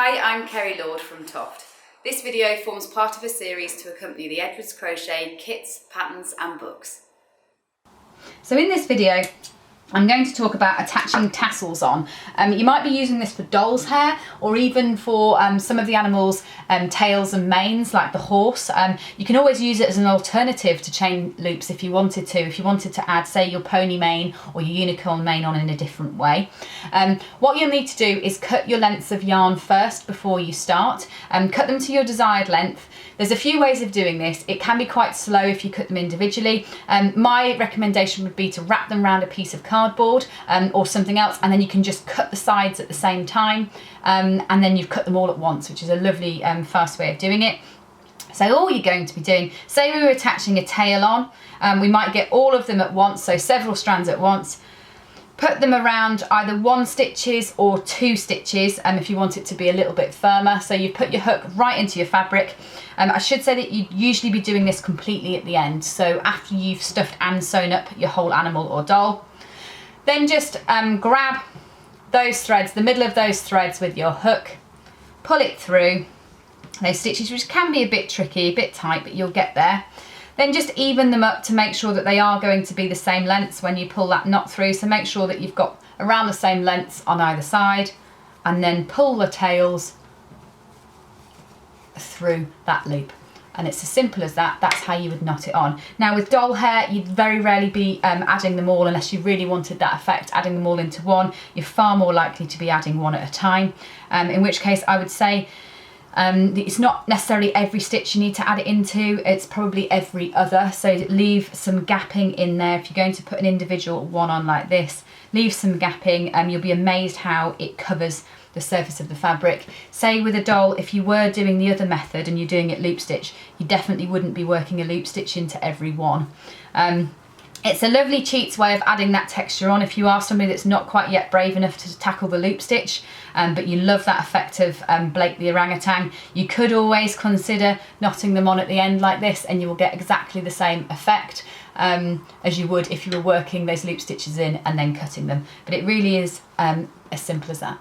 Hi, I'm Kerry Lord from TOFT. This video forms part of a series to accompany the Edwards Crochet kits, patterns and books. So in this video, I'm going to talk about attaching tassels on. You might be using this for doll's hair or even for some of the animals' tails and manes, like the horse. You can always use it as an alternative to chain loops if you wanted to. If you wanted to add, say, your pony mane or your unicorn mane on in a different way. What you'll need to do is cut your lengths of yarn first before you start. Cut them to your desired length. There's a few ways of doing this. It can be quite slow if you cut them individually. My recommendation would be to wrap them around a piece of cardboard or something else, and then you can just cut the sides at the same time, and then you've cut them all at once, which is a lovely fast way of doing it. So all you're going to be doing, say we were attaching a tail on, we might get all of them at once, so several strands at once. Put them around either 1 stitches or 2 stitches if you want it to be a little bit firmer. So you put your hook right into your fabric. I should say that you'd usually be doing this completely at the end, so after you've stuffed and sewn up your whole animal or doll. Then just grab those threads, the middle of those threads with your hook, pull it through those stitches, which can be a bit tricky, a bit tight, but you'll get there. Then just even them up to make sure that they are going to be the same lengths when you pull that knot through. So make sure that you've got around the same lengths on either side, and then pull the tails through that loop. And it's as simple as that. That's how you would knot it on. Now with doll hair, you'd very rarely be adding them all unless you really wanted that effect, adding them all into one. You're far more likely to be adding one at a time, in which case I would say it's not necessarily every stitch you need to add it into, it's probably every other, so leave some gapping in there. If you're going to put an individual one on like this, leave some gapping, you'll be amazed how it covers the surface of the fabric. Say with a doll, if you were doing the other method and you're doing it loop stitch, you definitely wouldn't be working a loop stitch into every one. It's a lovely cheats way of adding that texture on if you are somebody that's not quite yet brave enough to tackle the loop stitch, but you love that effect of Blake the orangutan. You could always consider knotting them on at the end like this, and you will get exactly the same effect as you would if you were working those loop stitches in and then cutting them. But it really is as simple as that.